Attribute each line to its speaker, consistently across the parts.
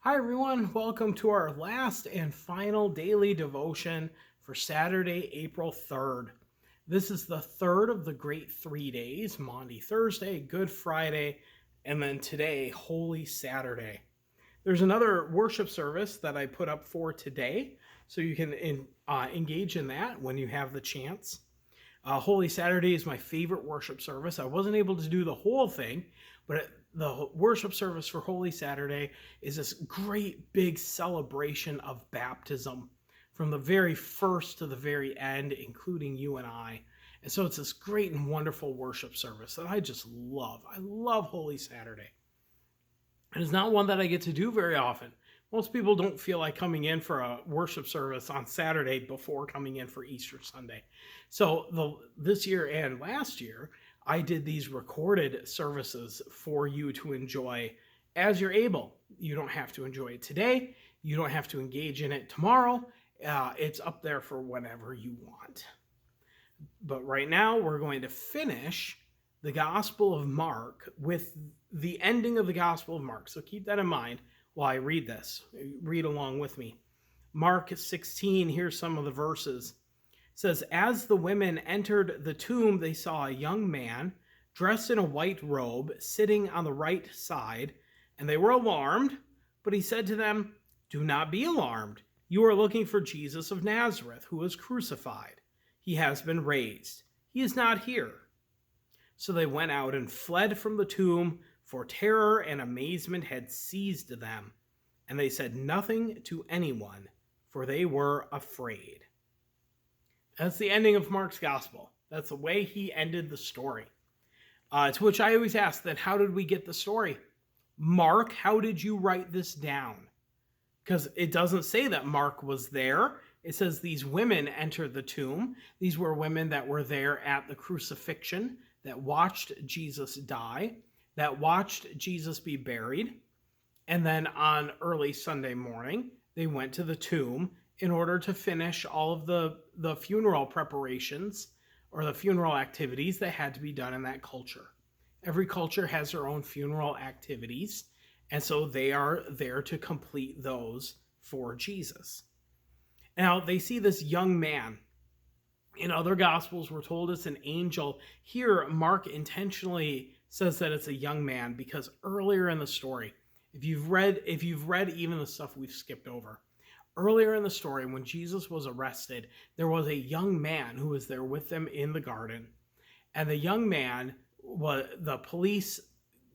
Speaker 1: Hi, everyone. Welcome to our last and final daily devotion for Saturday, April 3rd. This is the third of the great 3 days: Maundy Thursday, Good Friday, and then today, Holy Saturday. There's another worship service that I put up for today, so you can engage in that when you have the chance. Holy Saturday is my favorite worship service. I wasn't able to do the whole thing, but the worship service for Holy Saturday is this great big celebration of baptism from the very first to the very end, including you and I. And so it's this great and wonderful worship service that I just love. I love Holy Saturday. It is not one that I get to do very often. Most people don't feel like coming in for a worship service on Saturday before coming in for Easter Sunday. So this year and last year, I did these recorded services for you to enjoy as you're able. You don't have to enjoy it today. You don't have to engage in it tomorrow. It's up there for whenever you want. But right now, we're going to finish the Gospel of Mark with the ending of the Gospel of Mark. So keep that in mind while I read this. Read along with me. Mark 16, here's some of the verses. It says, "As the women entered the tomb, they saw a young man dressed in a white robe sitting on the right side, and they were alarmed. But he said to them, 'Do not be alarmed. You are looking for Jesus of Nazareth, who was crucified. He has been raised. He is not here.' So they went out and fled from the tomb, for terror and amazement had seized them. And they said nothing to anyone, for they were afraid." That's the ending of Mark's gospel. That's the way he ended the story. To which I always ask, then how did we get the story? Mark, how did you write this down? Because it doesn't say that Mark was there. It says these women entered the tomb. These were women that were there at the crucifixion, that watched Jesus die, that watched Jesus be buried. And then on early Sunday morning, they went to the tomb in order to finish all of the funeral preparations or the funeral activities that had to be done in that culture. Every culture has their own funeral activities, and so they are there to complete those for Jesus. Now, they see this young man. In other gospels, we're told it's an angel. Here, Mark intentionally says that it's a young man because earlier in the story, if you've read even the stuff we've skipped over, earlier in the story, when Jesus was arrested, there was a young man who was there with them in the garden. And the young man, the police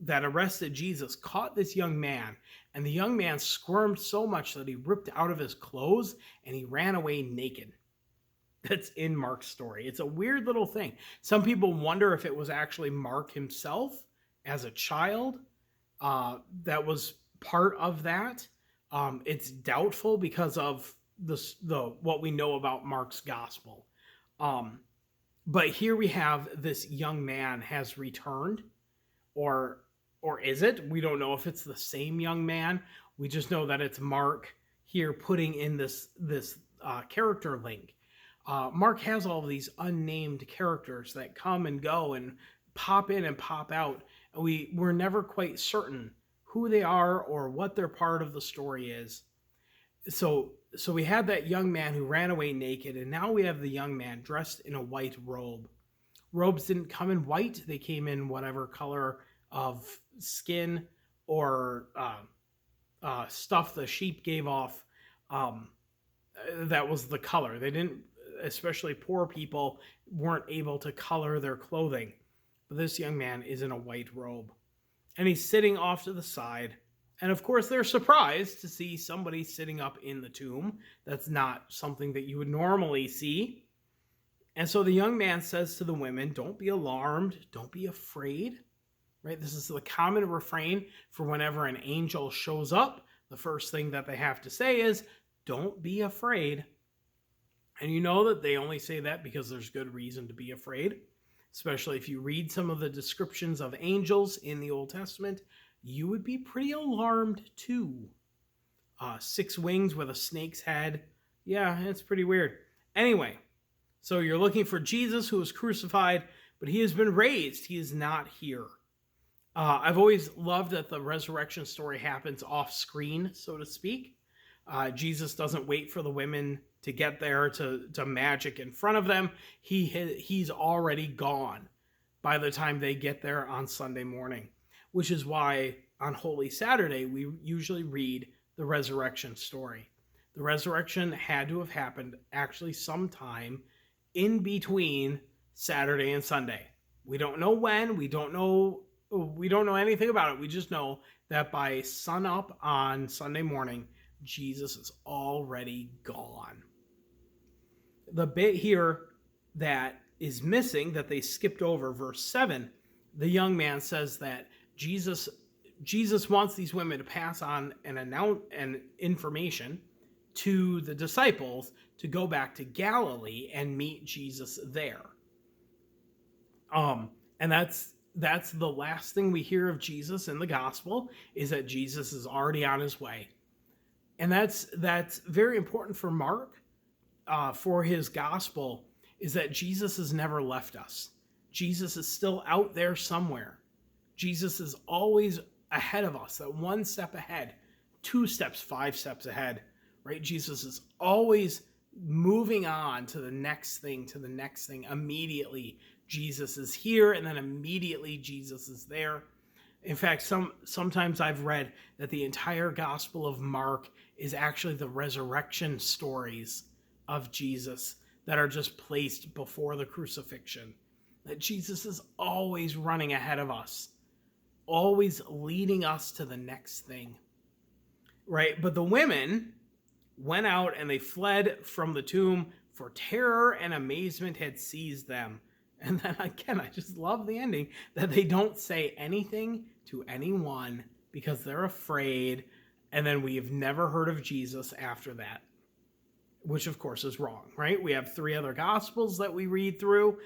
Speaker 1: that arrested Jesus caught this young man, and the young man squirmed so much that he ripped out of his clothes and he ran away naked. That's in Mark's story. It's a weird little thing. Some people wonder if it was actually Mark himself as a child that was part of that. It's doubtful because of the what we know about Mark's gospel. But here we have this young man has returned, or is it? We don't know if it's the same young man. We just know that it's Mark here putting in this character link. Mark has all of these unnamed characters that come and go and pop in and pop out. We're never quite certain who they are or what their part of the story is. So we had that young man who ran away naked, and now we have the young man dressed in a white robe. Robes didn't come in white. They came in whatever color of skin or stuff the sheep gave off. That was the color. They didn't, especially poor people, weren't able to color their clothing. But this young man is in a white robe. And he's sitting off to the side. And of course, they're surprised to see somebody sitting up in the tomb. That's not something that you would normally see. And so the young man says to the women, "Don't be alarmed. Don't be afraid." Right? This is the common refrain for whenever an angel shows up. The first thing that they have to say is, "Don't be afraid." And you know that they only say that because there's good reason to be afraid. Especially if you read some of the descriptions of angels in the Old Testament, you would be pretty alarmed too. 6 wings with a snake's head. Yeah, it's pretty weird. Anyway, so you're looking for Jesus who was crucified, but he has been raised. He is not here. I've always loved that the resurrection story happens off screen, so to speak. Jesus doesn't wait for the women to get there to magic in front of them. He's already gone by the time they get there on Sunday morning, which is why on Holy Saturday we usually read the resurrection story. The resurrection had to have happened actually sometime in between Saturday and Sunday. We don't know when, we don't know anything about it. We just know that by sunup on Sunday morning, Jesus is already gone. The bit here that is missing, that they skipped over, verse 7, the young man says that Jesus wants these women to pass on an information to the disciples to go back to Galilee and meet Jesus there. And that's the last thing we hear of Jesus in the gospel, is that Jesus is already on his way. And that's very important for Mark, for his gospel, is that Jesus has never left us. Jesus is still out there somewhere. Jesus is always ahead of us, that one step ahead, 2 steps, 5 steps ahead, right? Jesus is always moving on to the next thing, immediately. Jesus is here, and then immediately Jesus is there. In fact, sometimes I've read that the entire Gospel of Mark is actually the resurrection stories of Jesus that are just placed before the crucifixion. That Jesus is always running ahead of us, always leading us to the next thing, right? But the women went out and they fled from the tomb, for terror and amazement had seized them. And then again, I just love the ending, that they don't say anything to anyone because they're afraid. And then we've never heard of Jesus after that, which of course is wrong, right? We have 3 other gospels that we read through.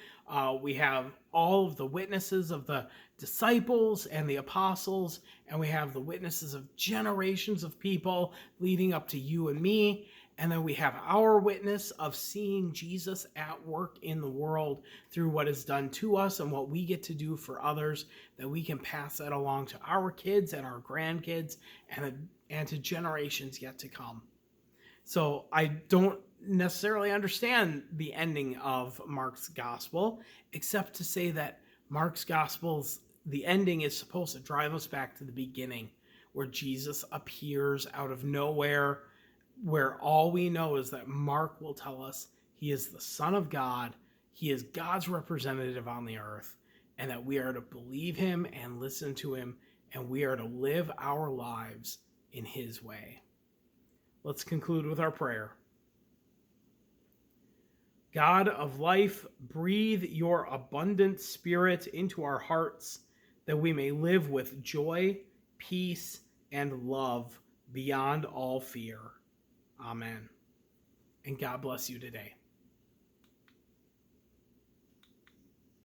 Speaker 1: We have all of the witnesses of the disciples and the apostles, and we have the witnesses of generations of people leading up to you and me. And then we have our witness of seeing Jesus at work in the world through what is done to us and what we get to do for others, that we can pass that along to our kids and our grandkids and to generations yet to come. So I don't necessarily understand the ending of Mark's gospel, except to say that Mark's gospel's, the ending is supposed to drive us back to the beginning, where Jesus appears out of nowhere, where all we know is that Mark will tell us he is the Son of God, he is God's representative on the earth, and that we are to believe him and listen to him, and we are to live our lives in his way. Let's conclude with our prayer. God of life, breathe your abundant spirit into our hearts, that we may live with joy, peace, and love beyond all fear. Amen. And God bless you today.